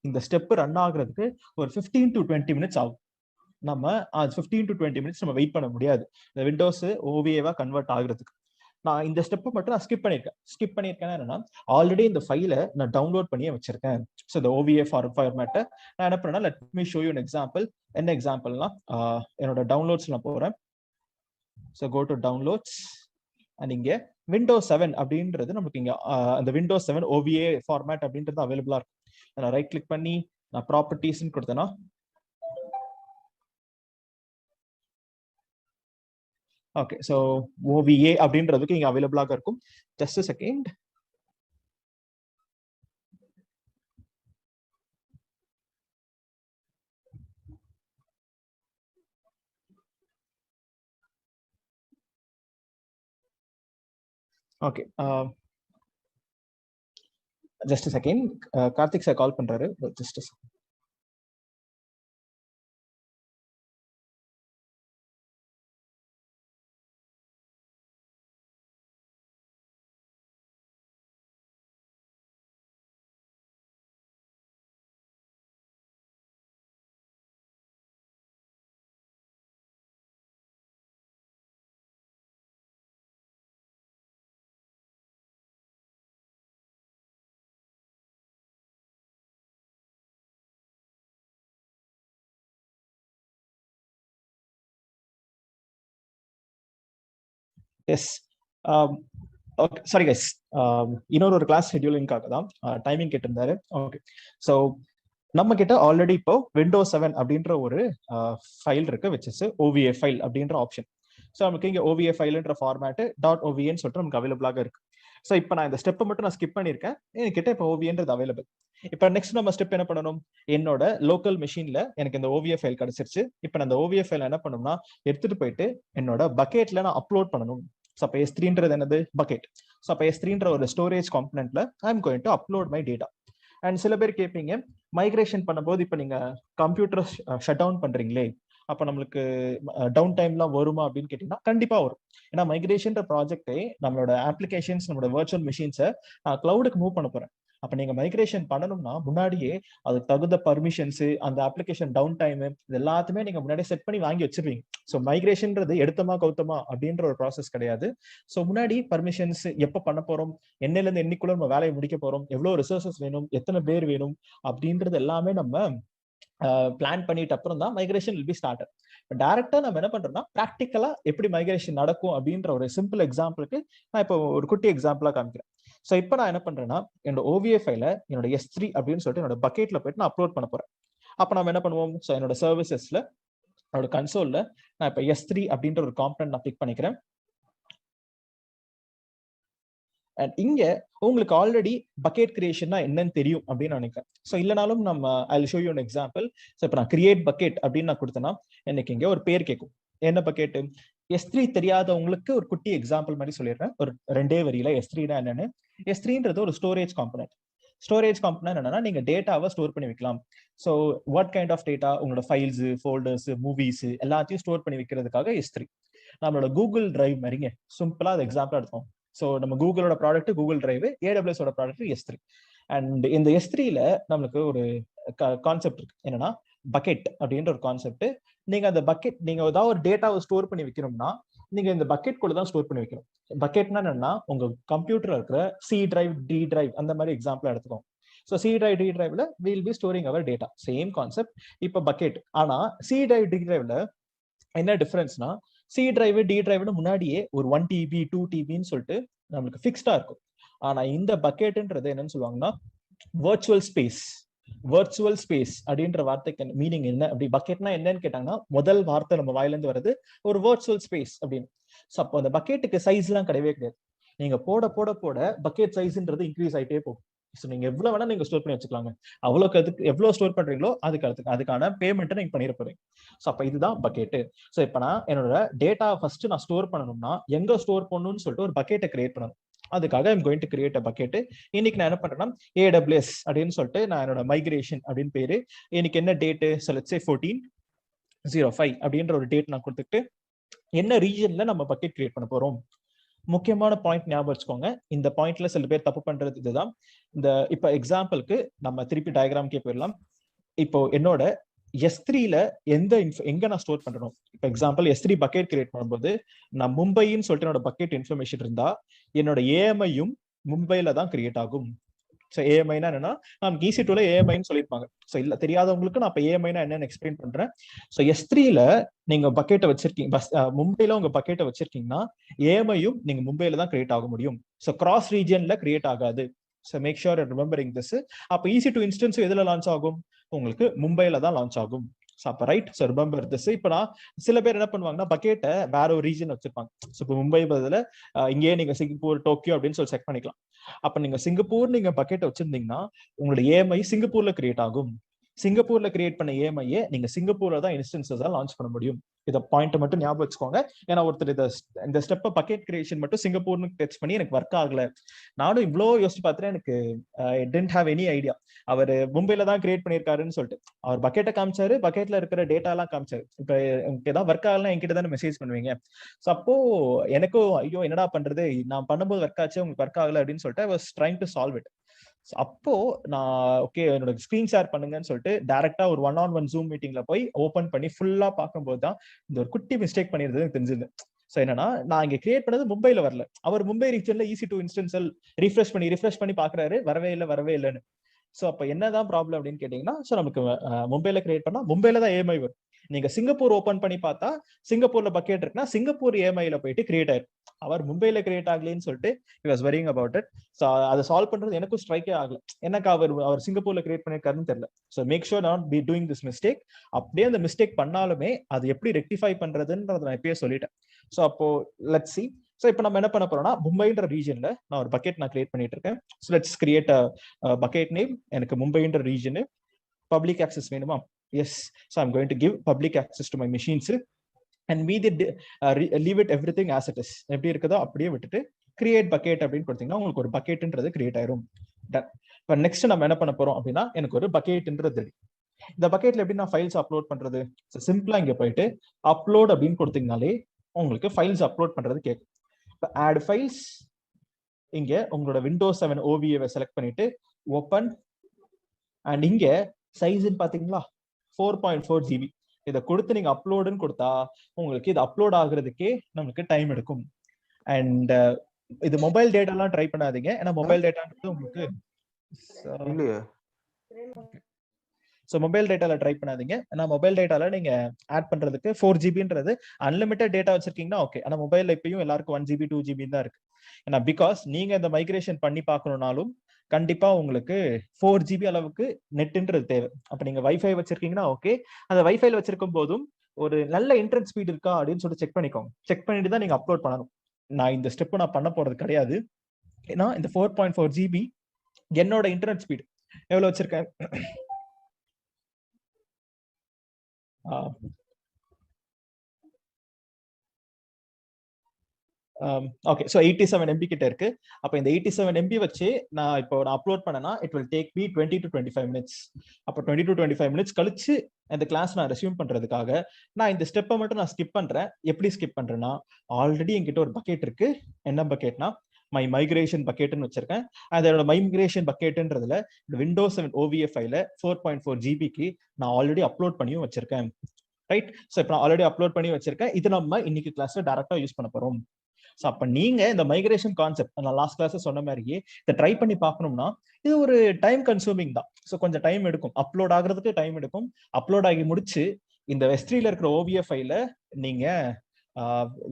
இந்த ஸ்டெப் ரன் ஆகுறதுக்கு ஒரு 15 to 20 மினிட்ஸ் ஆகும். நம்ம 15 to 20 மினிட்ஸ் நம்ம வெயிட் பண்ண முடியாது இந்த விண்டோஸ் OVA-வா கன்வெர்ட் ஆகுறதுக்கு. நான் இந்த ஸ்டெப்பை மட்டும் நான் ஸ்கிப் பண்ணியிருக்கேன். என்னன்னா ஆல்ரெடி இந்த ஃபைலை நான் டவுன்லோட் பண்ணியே வச்சிருக்கேன். ஸோ இந்த OVA ஃபார்மேட்டை நான் என்ன பண்ணேன்னா let me show you an example. என்ன எக்ஸாம்பிள்னா என்னோட டவுன்லோட்ஸ் நான் போறேன். So go to downloads and இங்க Windows 7 அப்படின்றது நமக்கு இங்க அந்த Windows 7 OVA ஃபார்மேட் அப்படின்றது அவைலபிளா இருக்கும். நான் ரைட் கிளிக் பண்ணி நான் ப்ராப்பர்ட்டிஸ்ன்னு கொடுத்தேன்னா ஓகே, ஸோ OVA அப்படின்றதுக்கு இங்க அவைலபிளாக இருக்கும். Just a second. Okay, just second. Karthik sir call பண்றாரு, just second. Yes, okay, sorry guys, இன்னொரு கிளாஸ் ஷெட்யூலிங்காக தான் டைமிங் கேட்டிருந்தாரு. ஓகே, ஸோ நம்ம கிட்ட ஆல்ரெடி இப்போ விண்டோஸ் 7 அப்படின்ற ஒரு ஃபைல் இருக்கு, விச் இஸ் OVA ஃபைல் அப்படின்ற ஆப்ஷன். ஸோ நமக்கு இங்கே OVA ஃபைல்ன்ற ஃபார்மேட் .OVAன்னு சொல்லிட்டு நமக்கு அவைலபிளாக இருக்கு. ஸோ இப்போ நான் இந்த ஸ்டெப்பை மட்டும் நான் ஸ்கிப் பண்ணியிருக்கேன். என்கிட்ட இப்போ OVAன்றது அவைலபிள். இப்போ நெக்ஸ்ட் நம்ம ஸ்டெப் என்ன பண்ணணும், என்னோட லோக்கல் மெஷின்ல எனக்கு இந்த OVA ஃபைல் கிடைச்சிருச்சு. இப்போ நான் அந்த OVA ஃபைல் என்ன பண்ணணும்னா எடுத்துட்டு போயிட்டு என்னோட பக்கெட்ல நான் அப்லோட் பண்ணணும். ஸோ அப்போ S3ன்றது என்னது, பக்கெட். ஸோ அப்போ S3ன்ற ஒரு ஸ்டோரேஜ் காம்பனன்ட்ல I am going to upload my data. And சில பேர் கேட்பீங்க, மைக்ரேஷன் பண்ணும்போது இப்போ நீங்க கம்ப்யூட்டர் ஷட் டவுன் பண்றீங்களே, அப்போ நம்மளுக்கு டவுன் டைம்லாம் வருமா அப்படின்னு கேட்டீங்கன்னா கண்டிப்பா வரும். ஏன்னா மைக்ரேஷன்ற ப்ராஜெக்டை நம்மளோட அப்ளிகேஷன்ஸ், நம்மளோட வர்ச்சுவல் மிஷின்ஸை கிளவுடுக்கு மூவ் பண்ண போறேன். அப்ப நீங்க மைக்ரேஷன் பண்ணணும்னா முன்னாடியே அது தகுந்த பர்மிஷன்ஸ், அந்த அப்ளிகேஷன் டவுன் டைம், இது எல்லாத்தையுமே நீங்க முன்னாடியே செட் பண்ணி வாங்கி வச்சிருவீங்க. ஸோ மைக்ரேஷன்ன்றது எடுத்தமா கௌத்தமா அப்படின்ற ஒரு ப்ராசஸ் கிடையாது. ஸோ முன்னாடி பர்மிஷன்ஸ் எப்போ பண்ண போறோம், என்னையில இருந்து என்னைக்குள்ள நம்ம வேலையை முடிக்க போறோம், எவ்வளவு ரிசோர்சஸ் வேணும், எத்தனை பேர் வேணும் அப்படின்றது எல்லாமே நம்ம பிளான் பண்ணிட்டு அப்புறம் தான் மைக்ரேஷன் வில் பி ஸ்டார்டட். டைரக்டா நம்ம என்ன பண்றோம்னா ப்ராக்டிக்கலா எப்படி மைக்ரேஷன் நடக்கும் அப்படின்ற ஒரு சிம்பிள் எக்ஸாம்பிளுக்கு நான் இப்போ ஒரு குட்டி எக்ஸாம்பிளா காமிக்கிறேன். ஸோ இப்போ நான் என்ன பண்றேன்னா என்னோட OVA ஃபைல என்னோட S3 அப்படின்னு சொல்லிட்டு என்னோட பக்கெட்ல போயிட்டு நான் அப்லோட் பண்ண போறேன். அப்போ நம்ம என்ன பண்ணுவோம், ஸோ என்னோட சர்வீசஸ்ல என்னோட கன்சோல்ல நான் இப்போ S3 அப்படின்ற ஒரு காம்பனன்ட் நான் பிக் பண்ணிக்கிறேன். அண்ட் இங்க உங்களுக்கு ஆல்ரெடி பக்கெட் கிரியேஷன்னா என்னன்னு தெரியும் அப்படின்னு நினைக்கிறேன். ஸோ இல்லைனாலும் நம்ம I show you an example. So இப்போ நான் கிரியேட் பக்கெட் அப்படின்னு நான் கொடுத்தேன்னா எனக்கு இங்க ஒரு பேர் கேட்கும், என்ன பக்கெட். S3 தெரியாதவங்களுக்கு ஒரு குட்டி எக்ஸாம்பிள் மாதிரி சொல்லிடுறேன், ஒரு 2 வரியில. S3 என்னன்னு, S3ன்றது ஒரு ஸ்டோரேஜ் காம்பனன்ட். ஸ்டோரேஜ் காம்பனன்ட் என்னன்னா நீங்க டேட்டாவை ஸ்டோர் பண்ணி வைக்கலாம். So what kind of data, உங்களோட ஃபைல்ஸ், ஃபோல்டர்ஸ், மூவிஸ் எல்லாத்தையும் ஸ்டோர் பண்ணி வைக்கிறதுக்காக S3. நம்மளோட கூகுள் டிரைவ் மாதிரிங்க, சிம்பிளா அது எக்ஸாம்பிளா எடுத்தோம். ஸோ நம்ம கூகுளோட ப்ராடக்ட் கூகுள் டிரைவ், AWS ஓட ப்ராடக்ட் S3. அண்ட் இந்த S3ல நம்மளுக்கு ஒரு கான்செப்ட் இருக்கு, என்னன்னா பக்கெட் அப்படின்ற ஒரு கான்செப்ட். நீங்க அந்த பக்கெட், நீங்க ஏதாவது ஒரு டேட்டாவை ஸ்டோர் பண்ணி வைக்கணும்னா நீங்க இந்த பக்கெட் கூட தான் ஸ்டோர் பண்ணி வைக்கணும். பக்கெட்னா என்னன்னா உங்க கம்ப்யூட்டர்ல இருக்கிற C டிரைவ், D டிரைவ் அந்த மாதிரி எக்ஸாம்பிள் எடுத்துக்கோங்க. ஸோ C டிரைவ், D டிரைவ்ல will be storing our data, same concept. இப்போ பக்கெட். ஆனா C டிரைவ், D டிரைவ்ல என்ன டிஃபரன்ஸ்னா, C டிரைவ், D டிரைவ்னு முன்னாடியே ஒரு 1 TB 2 TBன்னு சொல்லிட்டு நம்மளுக்கு ஃபிக்ஸ்டா இருக்கும். ஆனா இந்த பக்கெட்ன்றது என்னன்னு சொல்லுவாங்கன்னா வர்ச்சுவல் ஸ்பேஸ். வர்ச்சுவல் ஸ்பேஸ் அப்படின்ற வார்த்தைக்கு மீனிங் என்ன, அப்படி பக்கெட்னா என்னன்னு கேட்டாங்கன்னா முதல் வார்த்தை நம்ம வாயில இருந்து வருது ஒரு வர்ச்சுவல் ஸ்பேஸ் அப்படின்னு. ஸோ அப்போ அந்த பக்கெட்டுக்கு சைஸ் எல்லாம் கிடையவே கிடையாது. நீங்க போட போட போட பக்கெட் சைஸ்ன்றது இன்க்ரீஸ் ஆயிட்டே போகும். ஸோ நீங்க எவ்வளவு வேணா நீங்க ஸ்டோர் பண்ணி வச்சுக்கலாங்க. அவ்வளோக்கு அதுக்கு எவ்வளவு ஸ்டோர் பண்றீங்களோ அதுக்கான பேமெண்ட்டை நீங்க பண்ணிட போறீங்க. ஸோ அப்ப இதுதான் பக்கெட். ஸோ இப்போ நான் என்னோட டேட்டா ஃபர்ஸ்ட் நான் ஸ்டோர் பண்ணணும்னா எங்க ஸ்டோர் பண்ணணும்னு சொல்லிட்டு ஒரு பக்கெட்டை கிரியேட் பண்ணணும். அதுக்காக I'm going to create a bucket. இன்னைக்கு நான் என்ன பண்றேன்னா AWS அப்படின்னு சொல்லிட்டு நான் என்னோட மைக்ரேஷன் அப்படின்னு பேரு, இன்னைக்கு என்ன டேட்டு, so let's say 14/05 அப்படின்ற ஒரு டேட் நான் கொடுத்துட்டு என்ன ரீஜன்ல நம்ம பக்கெட் கிரியேட் பண்ண போறோம். முக்கியமான பாயிண்ட் ஞாபகம் வச்சுக்கோங்க. இந்த பாயிண்ட்ல சில பேர் தப்பு பண்றது இதுதான். இந்த இப்ப எக்ஸாம்பிளுக்கு நம்ம திருப்பி டயக்ராம்க்கே போயிடலாம். இப்போ என்னோட S3ல எங்க நான் ஸ்டோர் பண்றோம். இப்போ எக்ஸாம்பிள் S3 பக்கெட் கிரியேட் பண்ணும்போது நான் மும்பைன்னு சொல்லிட்டு என்னோட பக்கெட் இன்ஃபர்மேஷன் இருந்தா என்னோட AMIயும் மும்பைல தான் கிரியேட் ஆகும். ஸோ AMIனா என்னன்னா நமக்கு EC2ல AMIன்னு சொல்லியிருப்பாங்க. ஸோ இல்ல தெரியாதவங்களுக்கு நான் இப்போ AMIனா என்னன்னு எக்ஸ்பிளைன் பண்றேன். ஸோ S3ல நீங்க பக்கெட்டை வச்சிருக்கீங்க, மும்பைல உங்க பக்கெட்டை வச்சிருக்கீங்கன்னா AMIயும் நீங்க மும்பைல தான் கிரியேட் ஆக முடியும். ஸோ கிராஸ் ரீஜன்ல கிரியேட் ஆகாது. So make sure remembering this. அப்போ EC2 இன்ஸ்டன்ஸ் எதுல லான்ச் ஆகும், உங்களுக்கு மும்பைல தான் லான்ச் ஆகும். அப்ப ரைட், ஸோ ரிமெம்பர் திஸ். இப்போ நான் சில பேர் என்ன பண்ணுவாங்கன்னா பக்கெட்டை வேற ஒரு ரீஜன் வச்சிருப்பாங்க. ஸோ இப்போ மும்பை பதில இங்கேயே நீங்க சிங்கப்பூர், டோக்கியோ அப்படின்னு சொல்லி செக் பண்ணிக்கலாம். அப்ப நீங்க சிங்கப்பூர் நீங்க பக்கெட்டை வச்சிருந்தீங்கன்னா உங்களோட AMI சிங்கப்பூர்ல கிரியேட் ஆகும். சிங்கப்பூர்ல கிரியேட் பண்ண AMIயை நீங்க சிங்கப்பூர்ல தான் இன்ஸ்டன்சஸ் லான்ச் பண்ண முடியும். இதை பாயிண்ட் மட்டும் ஞாபகம் வச்சுக்கோங்க. ஏன்னா ஒருத்தர் இந்த ஸ்டெப் பக்கெட் கிரியேஷன் மட்டும் சிங்கப்பூர்னு டெஸ்ட் பண்ணி எனக்கு ஒர்க் ஆகல. நானும் இவ்வளோ யோசிச்சு பார்த்துட்டு எனக்கு டென்ட் ஹாவ் எனி ஐடியா. அவர் மும்பைல தான் கிரியேட் பண்ணியிருக்காருன்னு சொல்லிட்டு அவர் பக்கெட்டை காமிச்சாரு, பக்கெட்ல இருக்கிற டேட்டா எல்லாம் காமிச்சாரு. இப்ப உங்களுக்கு ஏதாவது ஒர்க் ஆகலாம் என்கிட்ட தானே மெசேஜ் பண்ணுவீங்க. ஸோ அப்போ எனக்கும் ஐயோ என்னடா பண்றது, நான் பண்ணும்போது ஒர்க் ஆச்சு உங்களுக்கு ஒர்க் ஆகல அப்படின்னு சொல்லிட்டு I was trying to solve it. அப்போ நான் ஓகே என்னோட ஸ்கிரீன் ஷேர் பண்ணுங்கன்னு சொல்லிட்டு டைரக்டா ஒரு 1-on-1 ஜூம் மீட்டிங்ல போய் ஓபன் பண்ணி ஃபுல்லா பார்க்கும்போது தான் இந்த ஒரு குட்டி மிஸ்டேக் பண்ணிருந்தது எனக்கு தெரிஞ்சது. ஸோ என்னன்னா நான் இங்க கிரியேட் பண்ணது மும்பைல வரல, அவர் மும்பை ரீஜன்ல EC2 இன்ஸ்டன்ஸ் ரிஃப்ரெஷ் பண்ணி பாக்குறாரு, வரவே இல்லைன்னு. ஸோ அப்ப என்னதான் ப்ராப்ளம் அப்படின்னு கேட்டீங்கன்னா, ஸோ நமக்கு மும்பைல கிரியேட் பண்ணா மும்பைல தான் ஏஎம்ஐ வரும். நீங்க சிங்கப்பூர் ஓபன் பண்ணி பார்த்தா சிங்கப்பூர்ல பக்கெட் இருக்குன்னா சிங்கப்பூர் ஏஎம்ஐல போயிட்டு கிரியேட் ஆயிரும். அவர் மும்பைல கிரியேட் ஆகலன்னு சொல்லிட்டு he was worrying about it. So அதை சால்வ் பண்றது எனக்கும் ஸ்ட்ரைக்கே ஆகல. எனக்கு அவர் சிங்கப்பூர்ல கிரியேட் பண்ணிருக்காருன்னு தெரியல. So make sure not be doing this mistake. அப்படியே அந்த மிஸ்டேக் பண்ணாலுமே அது எப்படி ரெக்டிஃபை பண்றதுன்றத நான் எப்பயே சொல்லிட்டேன். ஸோ அப்போ லெட்ஸ் சி. ஸோ இப்போ நம்ம என்ன பண்ண போறோம்னா மும்பைன்ற ரீஜன்ல நான் ஒரு பக்கெட் நான் கிரியேட் பண்ணிட்டு இருக்கேன். So let's create a bucket name. எனக்கு மும்பைன்ற ரீஜனு பப்ளிக் ஆக்சஸ் வேணுமா? Yes. So I'm going to give public access to my machines and மீதி leave it everything as it is. எப்படி இருக்குதோ அப்படியே விட்டுட்டு கிரியேட் பக்கெட் அப்படின்னு கொடுத்தீங்கன்னா உங்களுக்கு ஒரு பக்கெட்ன்றது கிரியேட் ஆயிரும். இப்போ நெக்ஸ்ட் நம்ம என்ன பண்ண போறோம் அப்படின்னா எனக்கு ஒரு பக்கெட்ன்றது இந்த பக்கெட்ல எப்படி நான் ஃபைல்ஸ் அப்லோட் பண்றது? சிம்பிளா இங்க போயிட்டு அப்லோட் அப்படின்னு கொடுத்தீங்கனாலே உங்களுக்கு ஃபைல்ஸ் அப்லோட் பண்றது கேட்கும். ஆட் ஃபைல்ஸ், இங்க உங்களோட Windows 7 OVA செலக்ட் பண்ணிட்டு ஓபன் அண்ட் இங்க சைஸ்ன்னு பாத்தீங்களா 4.4 GB. இதை கொடுத்து நீங்க அப்லோடுன்னு கொடுத்தா உங்களுக்கு இது அப்லோட் ஆகுறதுக்கே நமக்கு டைம் எடுக்கும். அண்ட் இது மொபைல் டேட்டாலாம் ட்ரை பண்ணாதீங்க, ஏன்னா மொபைல் டேட்டான்றது உங்களுக்கு ஸோ மொபைல் டேட்டால ட்ரை பண்ணாதீங்க. ஏன்னா மொபைல் டேட்டால நீங்க ஆட் பண்றதுக்கு 4 GBன்றது அன்லிமிட்டட் டேட்டா வச்சிருக்கீங்கன்னா ஓகே. ஆனா மொபைல்ல இப்பயும் எல்லாருக்கும் 1 GB 2 GB தான் இருக்கு. ஏன்னா பிகாஸ் நீங்க இந்த மைக்ரேஷன் பண்ணி பார்க்கணும்னாலும் கண்டிப்பா உங்களுக்கு 4 GB அளவுக்கு நெட்ன்றது தேவை. அப்ப நீங்க வைஃபை வச்சிருக்கீங்கன்னா ஓகே. அந்த வைஃபைல வச்சிருக்கும் போதும் ஒரு நல்ல இன்டர்நெட் ஸ்பீட் இருக்கா அப்படின்னு சொல்லிட்டு செக் பண்ணிக்கோங்க. செக் பண்ணிட்டு தான் நீங்க அப்லோட் பண்ணணும். நான் இந்த ஸ்டெப் நான் பண்ண போறது கிடையாது. ஏன்னா இந்த 4.4 GB என்னோட இன்டர்நெட் ஸ்பீட் எவ்வளவு வச்சிருக்கேன்? ஓகே. ஸோ 87 MB கிட்ட இருக்கு. அப்போ இந்த 87 MB வச்சு நான் இப்போ அப்லோட் பண்ணனா it will take me 20 to 25 minutes. அப்போ 20 to 25 minutes கழிச்சு இந்த கிளாஸ் நான் ரெஸ்யூம் பண்றதுக்காக நான் இந்த ஸ்டெப்பை மட்டும் நான் ஸ்கிப் பண்றேன். எப்படி ஸ்கிப் பண்றேன்னா ஆல்ரெடி என்கிட்ட ஒரு பக்கெட் இருக்கு. என்ன பக்கெட்னா மை மைக்ரேஷன் பக்கெட்னு வச்சிருக்கேன். அதோட மைக்ரேஷன் பக்கெட்ன்றதுல Windows 7 OVA ஃபைல 4.4 GBக்கு நான் ஆல்ரெடி அப்லோட் பண்ணியும் வச்சிருக்கேன். ரைட். ஸோ இப்போ நான் ஆல்ரெடி அப்லோட் பண்ணி வச்சிருக்கேன். இது நம்ம இன்னைக்கு கிளாஸ்ல டைரக்டா யூஸ் பண்ண போறோம். ஸோ அப்ப நீங்க இந்த மைக்ரேஷன் கான்செப்ட் நான் லாஸ்ட் கிளாஸ் சொன்ன மாதிரியே இதை ட்ரை பண்ணி பார்க்கணும்னா இது ஒரு டைம் கன்சூமிங் தான். ஸோ கொஞ்சம் டைம் எடுக்கும், அப்லோட் ஆகுறதுக்கு டைம் எடுக்கும். அப்லோட் ஆகி முடிச்சு இந்த S3ல இருக்கிற OVA ஃபைல நீங்க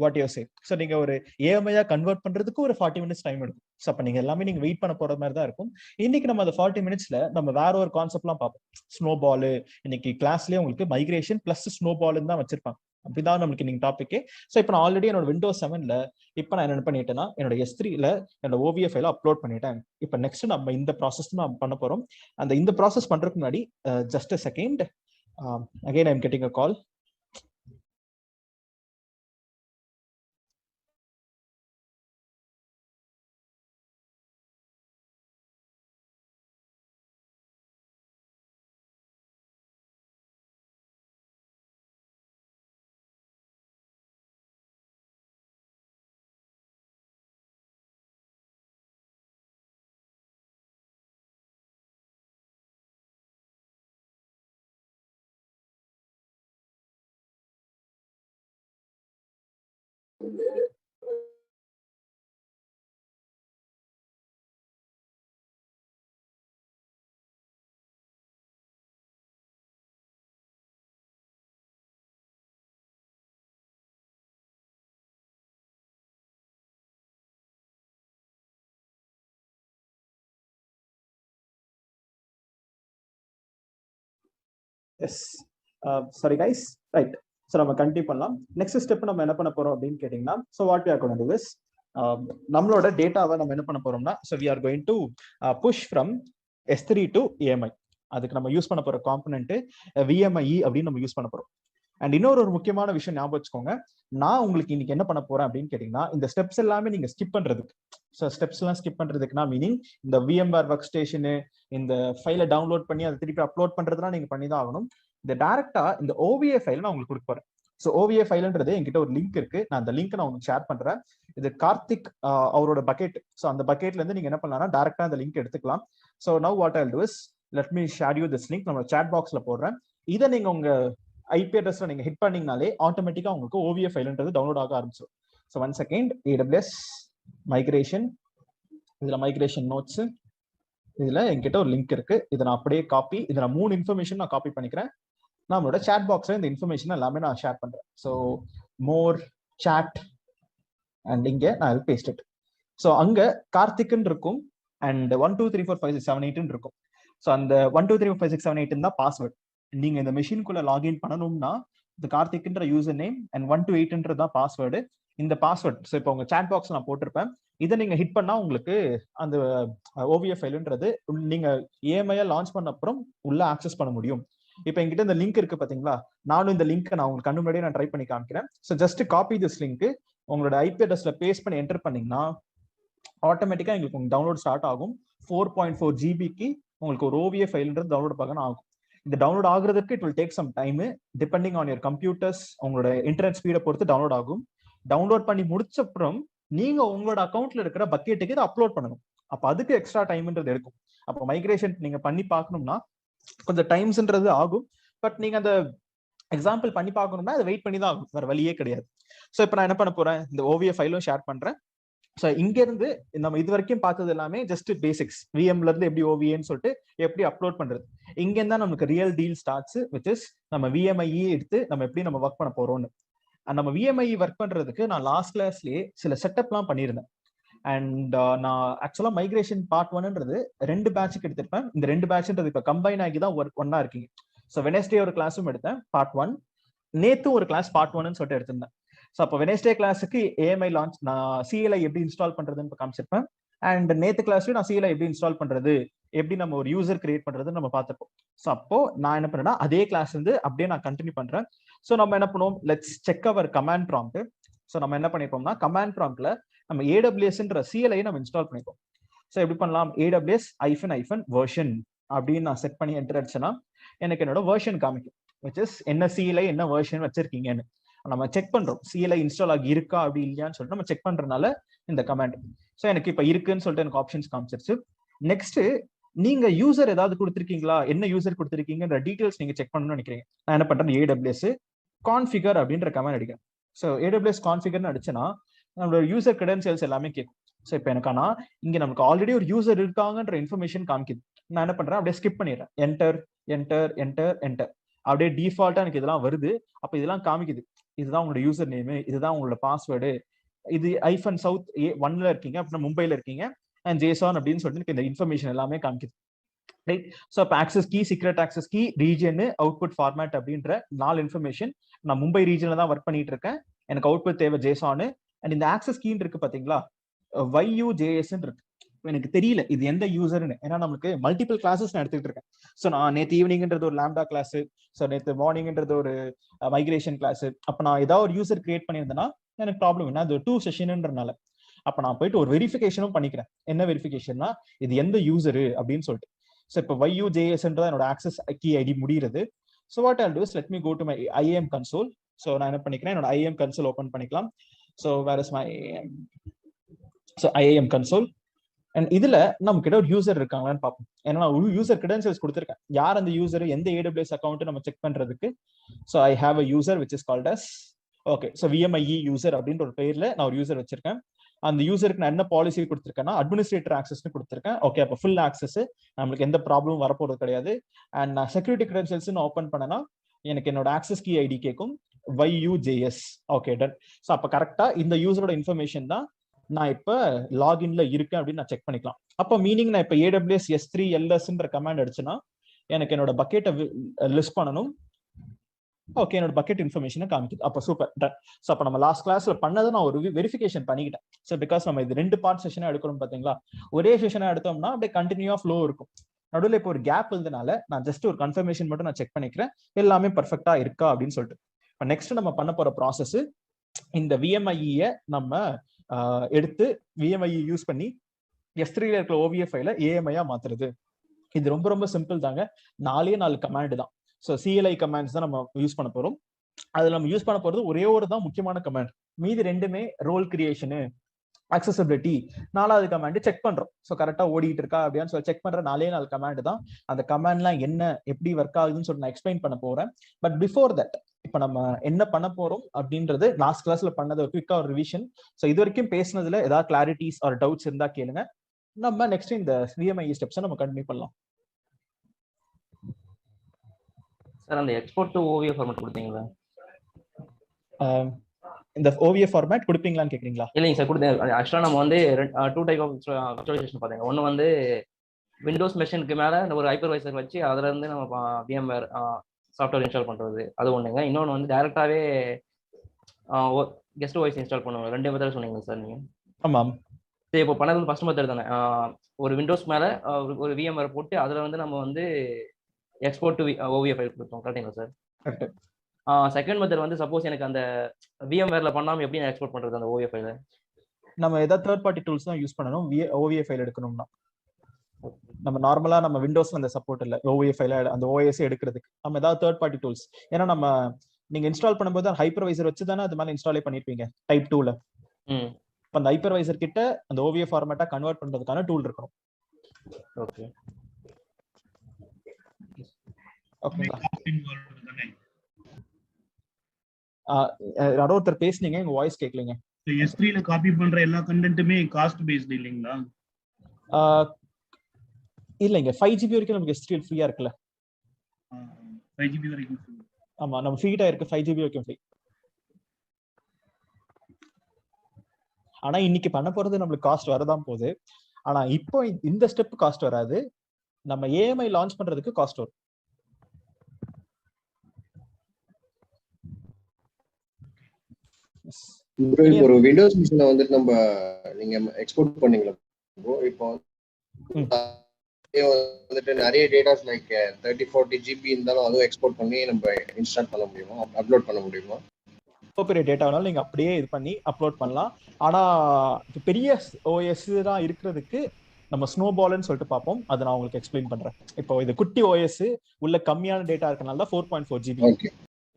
வாட் யூ சே, ஸோ நீங்க ஒரு ஏஎம்ஐயா கன்வெர்ட் பண்றதுக்கு ஒரு 40 minutes டைம் எடுக்கும். ஸோ அப்ப நீங்க எல்லாமே நீங்க வெயிட் பண்ண போற மாதிரி தான் இருக்கும். இன்னைக்கு நம்ம அந்த 40 minutesல நம்ம வேற ஒரு கான்செப்ட்லாம் பார்ப்போம். ஸ்னோபால் இன்னைக்கு கிளாஸ்லயே உங்களுக்கு மைக்ரேஷன் பிளஸ் ஸ்னோபால்னு தான் வச்சிருப்பாங்க. அப்படிதான் நம்மளுக்கு நீங்க டாபிக். ஸோ இப்போ நான் ஆல்ரெடி என்னோட Windows 7ல இப்போ நான் என்ன பண்ணிட்டேன்னா என்னோட S3ல என்னோட OVA ஃபைல அப்லோட் பண்ணிட்டேன். இப்போ நெக்ஸ்ட் நம்ம இந்த ப்ராசஸ் தான் பண்ண போறோம். இந்த ப்ராசஸ் பண்றதுக்கு முன்னாடி just a second, again I'm getting a call. Yes, sorry guys. Right. So நம்ம கண்டினியூ பண்ணலாம். நெக்ஸ்ட் ஸ்டெப் நம்ம என்ன பண்ண போறோம் அப்படின்னு கேட்டீங்கன்னா, so what we are going to do is நம்மளோட டேட்டாவை நம்ம என்ன பண்ண போறோம்னா, so we are going to push from S3 to EMI. அதுக்கு நம்ம யூஸ் பண்ண போற காம்பனன்ட் VMIE அப்படின்னு நம்ம யூஸ் பண்ண போறோம். அண்ட் இன்னொரு முக்கியமான விஷயம் ஞாபகம் வச்சுக்கோங்க, நான் உங்களுக்கு இன்னைக்கு என்ன பண்ண போறேன் அப்படின்னு கேட்டீங்கன்னா, இந்த ஸ்டெப்ஸ் எல்லாமே நீங்க ஸ்கிப் பண்றதுக்கு. ஸோ ஸ்டெப்ஸ் எல்லாம் ஸ்கிப் பண்றதுக்குனா மீனிங் இந்த VMware ஒர்க் ஸ்டேஷனு, இந்த ஃபைலை டவுன்லோட் பண்ணி அதை திருப்பி அப்லோட் பண்றதுலாம் நீங்க பண்ணி தான் ஆகணும். இந்த டைரக்டா இந்த OVA ஃபைல் நான் உங்களுக்கு கொடுக்க போறேன். ஸோ OVA ஃபைல்ன்றது என்கிட்ட ஒரு லிங்க் இருக்கு, நான் அந்த லிங்க் நான் உங்களுக்கு ஷேர் பண்றேன். இது கார்த்திக் அவரோட பக்கெட். ஸோ அந்த பக்கெட்ல இருந்து நீங்க என்ன பண்ணலாம்னா டைரக்டா அந்த லிங்க் எடுத்துக்கலாம். So now what I will do is let me share you this link. நம்ம சாட் பாக்ஸ்ல போடுறேன். இதை நீங்க உங்க IP அட்ரஸ்ல நீங்க ஹிட் பண்ணீங்கனாலே ஆட்டோமேட்டிக்கா உங்களுக்கு OVA ஃபைல்ன்றது டவுன்லோட் ஆக ஆரம்பிச்சிடும். ஸோ 1 செகண்ட், AWS மைக்ரேஷன், இதுல மைக்ரேஷன் நோட்ஸ், இதுல என்கிட்ட ஒரு லிங்க் இருக்கு. இதை நான் அப்படியே காப்பி, இதுல 3 இன்ஃபர்மேஷன் நான் காப்பி பண்ணிக்கிறேன். நம்மளோட சாட் பாக்ஸ்ல இந்த இன்ஃபர்மேஷன் எல்லாமே நான் ஷேர் பண்றேன். ஸோ மோர் சாட் அண்ட் இங்க நான் பேஸ்ட் இட். ஸோ அங்க கார்த்திக்னு இருக்கும் அண்ட் 1 2 3 4 5 6 7 8 இருக்கும். ஸோ அந்த 1 2 3 4 5 6 7 8 தான் பாஸ்வேர்ட். நீங்க இந்த மெஷின்குள்ள லாகின் பண்ணணும்னா இந்த கார்த்திக்ன்ற யூசர் நேம் அண்ட் 1 to 8 தான் பாஸ்வேர்டு. இந்த பாஸ்வேர்ட் ஸோ இப்போ உங்க சாட் பாக்ஸ் நான் போட்டிருப்பேன், இதை நீங்க ஹிட் பண்ணா உங்களுக்கு அந்த OVA ஃபைல்ன்றது நீங்க EMI லான்ச் பண்ண அப்புறம் உள்ள ஆக்சஸ் பண்ண முடியும். இப்போ என்கிட்ட இந்த லிங்க் இருக்கு பாத்தீங்களா, நானும் இந்த லிங்க் நான் உங்களுக்கு கண்ணு முன்னாடியே நான் ட்ரை பண்ணி காமிக்கிறேன். So just copy this link உங்களோட IP அட்ரஸ்ல பேஸ்ட் பண்ணி என்டர் பண்ணீங்கன்னா ஆட்டோமேட்டிக்கா உங்களுக்கு டவுன்லோட் ஸ்டார்ட் ஆகும். 4.4 GBக்கு உங்களுக்கு ஒரு OVA ஃபைல்ன்றது டவுன்லோட் பார்க்கணும் ஆகும். இந்த டவுன்லோட் ஆகுறதுக்கு it will take some time depending on your computers, உங்களோட இன்டர்நெட் ஸ்பீடை பொறுத்து டவுன்லோட் ஆகும். டவுன்லோட் பண்ணி முடிச்ச அப்புறம் நீங்க உங்களோட அக்கௌண்ட்ல இருக்கிற பக்கெட்டுக்கு இதை அப்லோட் பண்ணணும். அப்ப அதுக்கு எக்ஸ்ட்ரா டைம்ன்றது எடுக்கும். அப்போ மைக்ரேஷன் நீங்க பண்ணி பார்க்கணும்னா கொஞ்சம் டைம்ஸ்ன்றது ஆகும். பட் நீங்க அந்த எக்ஸாம்பிள் பண்ணி பார்க்கணும்னா அதை வெயிட் பண்ணி தான் ஆகும், வேற வழியே கிடையாது. ஸோ இப்போ நான் என்ன பண்ண போறேன், இந்த OVA ஃபைலும் ஷேர் பண்றேன். ஸோ இங்க இருந்து நம்ம இது வரைக்கும் பார்த்தது எல்லாமே ஜஸ்ட் பேசிக்ஸ், VMல இருந்து எப்படி OVAன்னு சொல்லிட்டு எப்படி அப்லோட் பண்றது. இங்க இருந்தா நமக்கு real deal starts, which is நம்ம VMIE எடுத்து நம்ம எப்படி நம்ம ஒர்க் பண்ண போறோம்னு. நம்ம VMIE ஒர்க் பண்றதுக்கு நான் லாஸ்ட் கிளாஸ்லயே சில செட்டப்லாம் பண்ணியிருந்தேன். அண்ட் நான் ஆக்சுவலா மைக்ரேஷன் பார்ட் 1ன்றது 2 பேட்சுக்கு எடுத்திருப்பேன். இந்த 2 பேட்ச்ன்றது இப்போ கம்பைன் ஆகி தான் ஒன்னா இருக்கீங்க. ஸோ வெனஸ்டே ஒரு கிளாஸும் எடுத்தேன் பார்ட் 1, நேத்து ஒரு கிளாஸ் பார்ட் 1ன்னு சொல்லிட்டு எடுத்திருந்தேன். ஸோ அப்போ வெனஸ்டே கிளாஸுக்கு AMI லான்ச் நான் CLI எப்படி இன்ஸ்டால் பண்றதுன்னு காமிச்சிருப்பேன். அண்ட் நேத்து கிளாஸ்ல நான் CLI எப்படி இன்ஸ்டால் பண்றது, எப்படி நம்ம ஒரு யூசர் கிரியேட் பண்றதுன்னு நம்ம பார்த்துப்போம். ஸோ அப்போ நான் என்ன பண்ணேன்னா அதே கிளாஸ் வந்து அப்படியே நான் கண்டினியூ பண்றேன். ஸோ நம்ம என்ன பண்ணுவோம், let's check our command prompt. So நம்ம என்ன பண்ணிருப்போம்னா கமாண்ட் ப்ராம்ப்ட்ல நம்ம AWSன்ற CLI நம்ம இன்ஸ்டால் பண்ணிப்போம். ஸோ எப்படி பண்ணலாம், AWS -version அப்படின்னு நான் செட் பண்ணி என்டர் அடிச்சேன்னா எனக்கு என்னோட வெர்ஷன் காமிக்கும், விச் இஸ் என்ன CLI என்ன வெர்ஷன் வச்சிருக்கீங்கன்னு. நம்ம செக் பண்றோம் CLI இன்ஸ்டால் ஆகி இருக்கா அப்படி இல்லையான்னு சொல்லிட்டு நம்ம செக் பண்றதுனால இந்த கமாண்ட். ஸோ எனக்கு இப்ப இருக்குன்னு சொல்லிட்டு எனக்கு ஆப்ஷன்ஸ் காமிச்சிருச்சு. நெக்ஸ்ட் நீங்க யூசர் ஏதாவது கொடுத்துருக்கீங்களா, என்ன யூசர் கொடுத்துருக்கீங்கன்ற டீடைல்ஸ் நீங்க செக் பண்ணணும்னு நினைக்கிறீங்க. நான் என்ன பண்றேன், AWS configure அப்படின்ற கமாண்ட் அடிக்கிறேன். ஸோ AWS configureன்னு அடிச்சேன்னா நம்மளோட யூசர் கிரெடென்ஷியல்ஸ் எல்லாமே கேட்கும். ஸோ இப்போ எனக்கு ஆனா இங்க நமக்கு ஆல்ரெடி ஒரு யூசர் இருக்காங்கன்ற இன்ஃபர்மேஷன் காமிக்குது. நான் என்ன பண்றேன், அப்படியே ஸ்கிப் பண்ணிடுறேன். என்டர் என்டர் என்டர் என்டர், அப்படியே டிஃபால்ட்டா எனக்கு இதெல்லாம் வருது. அப்ப இதெல்லாம் காமிக்குது, இதுதான் உங்களோட யூசர் நேம், இதுதான் உங்களோட பாஸ்வேர்டு, இது South 1ல இருக்கீங்க அப்படின்னா மும்பைல இருக்கீங்க அண்ட் JSON அப்படின்னு சொல்லிட்டு இந்த இன்ஃபர்மேஷன் எல்லாமே காமிக்குது. ரைட். ஸோ இப்போ access key, secret access key, region, output format அப்படின்ற 4 இன்ஃபர்மேஷன். நான் மும்பை ரீஜன்ல தான் ஒர்க் பண்ணிட்டு இருக்கேன், எனக்கு அவுட்புட் தேவை JSON. அண்ட் இந்த ஆக்சஸ் கீன்னு இருக்கு பாத்தீங்களா, YUJS இருக்கு. எனக்கு தெரியல இது எந்த யூசர்னு, ஏன்னா நமக்கு மல்டிபிள் கிளாஸஸ் நான் எடுத்துக்கிட்டு இருக்கேன். ஸோ நான் நேற்று ஈவினிங்ன்றது ஒரு லாம்டா கிளாஸ், ஸோ நேற்று மார்னிங்ன்றது ஒரு மைக்ரேஷன் கிளாஸ். அப்போ நான் ஏதாவது ஒரு யூசர் கிரியேட் பண்ணியிருந்தேன்னா எனக்கு ப்ராப்ளம் என்ன, அது 2 செஷன்ன்றனால. அப்போ நான் போயிட்டு ஒரு வெரிஃபிகேஷனும் பண்ணிக்கிறேன். என்ன வெரிஃபிகேஷன்னா இது எந்த யூசரு அப்படின்னு சொல்லிட்டு. ஸோ இப்போ YUJS என்னோட ஆக்சஸ் கீ ஐடி முடிகிறது. So what I'll do is let me go to my IAM console. So நான் என்ன பண்ணிக்கிறேன், என்னோட IAM கன்சோல் ஓப்பன் பண்ணிக்கலாம். So where is my IAM console. And இதுல நம்ம கிட்ட ஒரு யூசர் இருக்காங்களான்னு பார்ப்போம். ஏன்னா நான் யூசர் கிரெடென்ஷியல்ஸ் கொடுத்துருக்கேன், யார் அந்த யூசர், எந்த AWS அக்கௌண்ட் நம்ம செக் பண்றதுக்கு. So I have a user which is called us so VMIE user அப்படின்ற ஒரு பேர்ல நான் ஒரு யூசர் வச்சிருக்கேன். அந்த யூசருக்கு நான் என்ன பாலிசி கொடுத்துருக்கேன்னா அட்மினிஸ்ட்ரேட்டர் ஆக்சஸ்ன்னு கொடுத்துருக்கேன். ஓகே, அப்போ ஃபுல் ஆக்சஸ், நம்மளுக்கு எந்த ப்ராப்ளமும் வரப்போறது கிடையாது. அண்ட் நான் செக்யூரிட்டி கிரெடென்ஷியல்ஸ் ஓப்பன் பண்ணனா எனக்கு என்னோட ஆக்சஸ் கீ ஐடி கேட்கும் YUJS. Okay done. ஸோ அப்போ கரெக்டா இந்த யூசரோட இன்ஃபர்மேஷன் தான் நான் இப்ப லாகின்ல இருக்கேன் அப்படின்னு நான் செக் பண்ணிக்கலாம். அப்போ மீனிங் நான் இப்ப AWS S3 LSன்ற கமாண்ட் அடிச்சுன்னா எனக்கு என்னோட பக்கெட்டை லிஸ்ட் பண்ணணும். ஓகே, என்னோட பக்கெட் இன்ஃபர்மேஷனை காமிக்குது. அப்போ சூப்பர் டன். ஸோ அப்போ நம்ம லாஸ்ட் கிளாஸ்ல பண்ணதை நான் ஒரு வெரிஃபிகேஷன் பண்ணிக்கிட்டேன். ஸோ பிகாஸ் நம்ம இது 2 பார்ட் செஷனா எடுக்கிறோம் பாத்தீங்களா, ஒரே செஷனா எடுத்தோம்னா அப்படியே கண்டினியூவா ஃப்ளோ இருக்கும். நடுவில் இப்போ ஒரு கேப் இருந்தனால நான் ஜஸ்ட் ஒரு கன்ஃபர்மேஷன் மட்டும் நான் செக் பண்ணிக்கிறேன் எல்லாமே பர்ஃபெக்டா இருக்கா அப்படின்னு சொல்லிட்டு. இப்போ நெக்ஸ்ட் நம்ம பண்ண போற ப்ராசஸ் இந்த விஎம்ஐயை நம்ம எடுத்து விஎம்ஐ யூஸ் பண்ணி S3ல இருக்கிற OVF ஃபைல AMI-ஆ மாத்துறது. இது ரொம்ப ரொம்ப சிம்பிள் தாங்க. 4 கமாண்ட் தான். ஸோ CLI கமாண்ட்ஸ் தான் நம்ம யூஸ் பண்ண போறோம். அதுல நம்ம யூஸ் பண்ண போறது ஒரே ஒரு தான் முக்கியமான கமாண்ட். மீதி ரெண்டுமே ரோல் கிரியேஷனு, அக்சசபிலிட்டி, 4வது கமாண்ட் செக் பண்றோம். ஸோ கரெக்டா ஓடிட்டு இருக்கா அப்படின்னு சொல்லி செக் பண்ற 4 கமாண்ட் தான். அந்த கமாண்ட்லாம் என்ன, எப்படி ஒர்க் ஆகுதுன்னு சொல்லி நான் எக்ஸ்பிளைன் பண்ண போறேன். பட் பிஃபோர் தட் இப்ப நம்ம என்ன பண்ண போறோம் அப்படின்றது லாஸ்ட் கிளாஸ்ல பண்ணது ஒரு குவிக்கா ஒரு ரிவிஷன். ஸோ இது வரைக்கும் பேசினதுல ஏதாவது கிளாரிட்டிஸ் ஆர் டவுட்ஸ் இருந்தா கேளுங்க. நம்ம நெக்ஸ்ட் இந்த VMI ஸ்டெப்ஸை நம்ம கண்டினியூ பண்ணலாம். சார் அந்த எக்ஸ்போர்ட் டு OVF ஃபார்மேட் கொடுத்தீங்களா? இந்த OVF ஃபார்மேட் கொடுப்பீங்களான்னு கேக்குறீங்களா? இல்லைங்க சார், கொடுத்தேன். ஆக்சுவலா நம்ம வந்து 2 டைப் ஆஃப் விர்ச்சுவலைசேஷன் பார்த்தீங்க. ஒன்று வந்து விண்டோஸ் மெஷினுக்கு மேலே ஒரு ஹைப்பர்வைசர் வச்சு அதுல இருந்து நம்ம VMware சாஃப்ட்வேர் இன்ஸ்டால் பண்றது, அது ஒண்ணுங்க. இன்னொன்று வந்து டைரக்டாவே கெஸ்ட் OS இன்ஸ்டால் பண்ணுவாங்க. 2 மெத்தட் சொன்னீங்க சார் நீங்க. ஆமாம். சரி, இப்போ பண்ணது ஃபர்ஸ்ட் மெத்தட் தானே. ஒரு விண்டோஸ் மேலே ஒரு VMware போட்டு அதில் வந்து நம்ம வந்து எக்ஸ்போர்ட் டு OVF ஃபைல் கொடுத்தோம். கரெக்டுங்களா சார்? கரெக்ட். செகண்ட் மெத்தட் வந்து சப்போஸ் எனக்கு அந்த VMwareல பண்ணாமல் எப்படி நான் எக்ஸ்போர்ட் பண்றது அந்த OVF ஃபைலை? நம்ம ஏதாவது தேர்ட் பார்ட்டி டூல்ஸ் தான் யூஸ் பண்ணணும். OVF ஃபைல் எடுக்கணும்னா நம்ம நார்மலா நம்ம விண்டோஸ்ல அந்த சப்போர்ட் இல்ல. OVF ஃபைல அந்த OS எடுக்கிறதுக்கு நம்ம ஏதாவது தேர்ட் பார்ட்டி டூல்ஸ், ஏன்னா நம்ம நீங்க இன்ஸ்டால் பண்ணும்போது ஹைப்பர்வைசர் வச்சு தானே அது மேல இன்ஸ்டாலே பண்ணிருப்பீங்க டைப் 2ல. அந்த ஹைப்பர்வைசர் கிட்ட அந்த OVF ஃபார்மேட்டா கன்வெர்ட் பண்றதுக்கான டூல் இருக்கணும். ஓகே ஓகேங்களா? யாரோ ஒருத்தர் பேசுனீங்க, உங்க வாய்ஸ் கேட்கலங்க. S3ல காப்பி பண்ற எல்லா கண்டென்ட்டுமே காஸ்ட் பேஸ்ட் இல்லைங்களா? இல்லங்க, 5GB வரைக்கும் நமக்கு S3 ஃப்ரீயா இருக்குல்ல. 5GB வரைக்கும். ஆமா, நம்ம ஃப்ரீடா இருக்கு. 5GB வரைக்கும் ஃப்ரீ. ஆனா இன்னைக்கு பண்ண போறது நம்மளுக்கு காஸ்ட் வரதான் போகுது. ஆனா இப்போ இந்த ஸ்டெப் காஸ்ட் வராது. நம்ம AMI லான்ச் பண்றதுக்கு காஸ்ட் வரும். ஒரு விண்டோஸ் மிஷினை வந்துட்டு நம்ம நீங்க எக்ஸ்போர்ட் பண்ணீங்களா? இப்போ வந்துட்டு நிறைய டேட்டாஸ் லைக் 30-40 GB இருந்தாலும் அதுவும் எக்ஸ்போர்ட் பண்ணி நம்ம இன்ஸ்டால் பண்ண முடியுமா, அப்லோட் பண்ண முடியுமா? பெரிய டேட்டானாலும் நீங்க அப்படியே இது பண்ணி அப்லோட் பண்ணலாம். ஆனா பெரிய OS தான் இருக்கிறதுக்கு நம்ம ஸ்னோபால்னு சொல்லிட்டு பார்ப்போம். அதை நான் உங்களுக்கு எக்ஸ்பிளைன் பண்றேன். இப்போ இது குட்டி OS உள்ள கம்மியான டேட்டா இருக்கனால தான் 4.4 GB.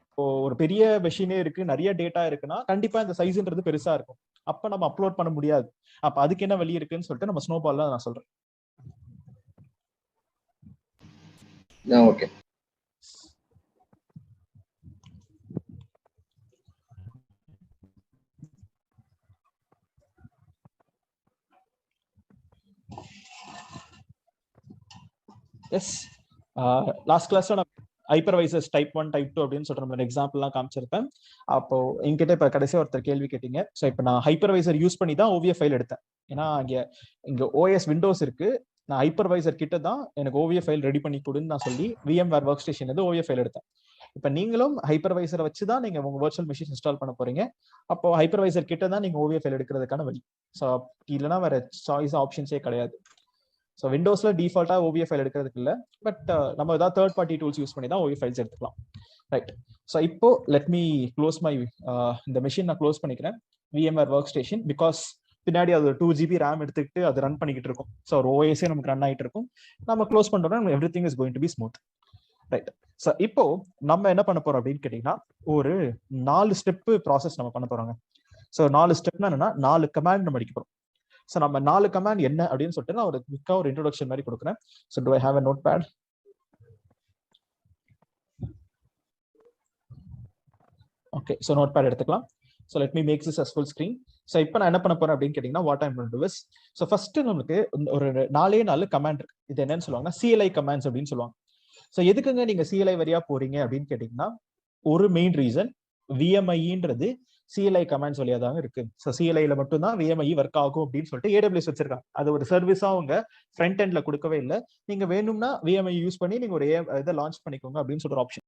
இப்போ ஒரு பெரிய மெஷினே இருக்கு, நிறைய டேட்டா இருக்குன்னா கண்டிப்பா இந்த சைஸ்ன்றது பெருசா இருக்கும். அப்ப நம்ம அப்லோட் பண்ண முடியாது. அப்ப அதுக்கு என்ன வழி இருக்குன்னு சொல்லிட்டு நம்ம ஸ்னோபால்ல நான் சொல்றேன். ஓகே. எஸ், லாஸ்ட் கிளாஸ்ல நான் ஹைப்பர்வைசர்ஸ் டைப் 1 டைப் 2 அப்படின்னு சொல்ற நம்ம எக்ஸாம்பிள்லாம் காமிச்சிருப்பேன். அப்போ என்கிட்ட இப்ப கடைசியா ஒருத்தர் கேள்வி கேட்டீங்க. ஸோ இப்போ நான் ஹைப்பர்வைசர் யூஸ் பண்ணி தான் OVF ஃபைல் எடுத்தேன். ஏன்னா இங்க OS விண்டோஸ் இருக்கு, நான் ஹைப்பர்வைசர் கிட்ட தான் எனக்கு OVF ஃபைல் ரெடி பண்ணி கொடுன்னு நான் சொல்லி VMware ஒர்க் ஸ்டேஷன் வந்து OVF ஃபைல் எடுத்தேன். இப்போ நீங்களும் ஹைப்பர்வைசரை வச்சு தான் நீங்க உங்க வர்ச்சுவல் மிஷின் இன்ஸ்டால் பண்ண போறீங்க. அப்போ ஹைப்பர்வைசர் கிட்ட தான் நீங்க OVF ஃபைல் எடுக்கிறதுக்கான வழி. ஸோ இல்லைன்னா வேற சாய்ஸ் ஆப்ஷன்ஸே கிடையாது. ஸோ விண்டோஸ்ல டிஃபால்ட்டா OVF ஃபைல் எடுக்கிறதுக்கு இல்லை. பட் நம்ம ஏதாவது தேர்ட் பார்ட்டி டூல்ஸ் யூஸ் பண்ணி தான் OVF ஃபைல்ஸ் எடுத்துக்கலாம். ரைட். ஸோ இப்போ லெட் மீ க்ளோஸ் மை இந்த மெஷின் நான் க்ளோஸ் பண்ணிக்கிறேன். VMware work station. பிகாஸ் பின்னாடி அது 2 GB RAM எடுத்துக்கிட்டு அது ரன் பண்ணிக்கிட்டு இருக்கும். ஸோ ஒரு OS நமக்கு ரன் ஆகிட்டு இருக்கும். நம்ம க்ளோஸ் பண்ணோம்னா everything is going to be smooth. Right. So இப்போ நம்ம என்ன பண்ண போறோம் அப்படின்னு கேட்டீங்கன்னா ஒரு 4 ஸ்டெப் ப்ராசஸ் நம்ம பண்ண போறோங்க. ஸோ 4 ஸ்டெப்னா என்னன்னா 4 கமாண்ட் நம்ம அடிக்க போறோம். ஸோ நம்ம 4 கமாண்ட் என்ன அப்படின்னு சொல்லிட்டு நான் ஒரு இன்ட்ரோடக்ஷன் மாதிரி கொடுக்குறேன். So to I have a notepad? Okay, so notepad எடுத்துக்கலாம். So let me make this as full screen. So இப்போ நான் என்ன பண்ண போறேன் அப்படின்னு கேட்டீங்கன்னா what I'm going to do is, so first நமக்கு ஒரு 4 கமாண்ட் இருக்கு. இது என்னன்னு சொல்லுவாங்கன்னா CLI கமாண்ட்ஸ் அப்படின்னு சொல்லுவாங்க. ஸோ எதுக்குங்க நீங்க CLI வழியா போறீங்க அப்படின்னு கேட்டீங்கன்னா ஒரு மெயின் ரீசன், VMI-ன்றது CLI கமாண்ட்ஸ் வழியா தான் இருக்கு. ஸோ CLI-ல மட்டும் தான் VMI ஒர்க் ஆகும் அப்படின்னு சொல்லிட்டு AWS வச்சிருக்காங்க. அது ஒரு சர்வீஸா அவங்க ஃப்ரண்ட் எண்ட்ல கொடுக்கவே இல்லை. நீங்க வேணும்னா VMI யூஸ் பண்ணி நீங்க ஒரு இதை லான்ச் பண்ணிக்கோங்க அப்படின்னு சொல்ற ஆப்ஷன்.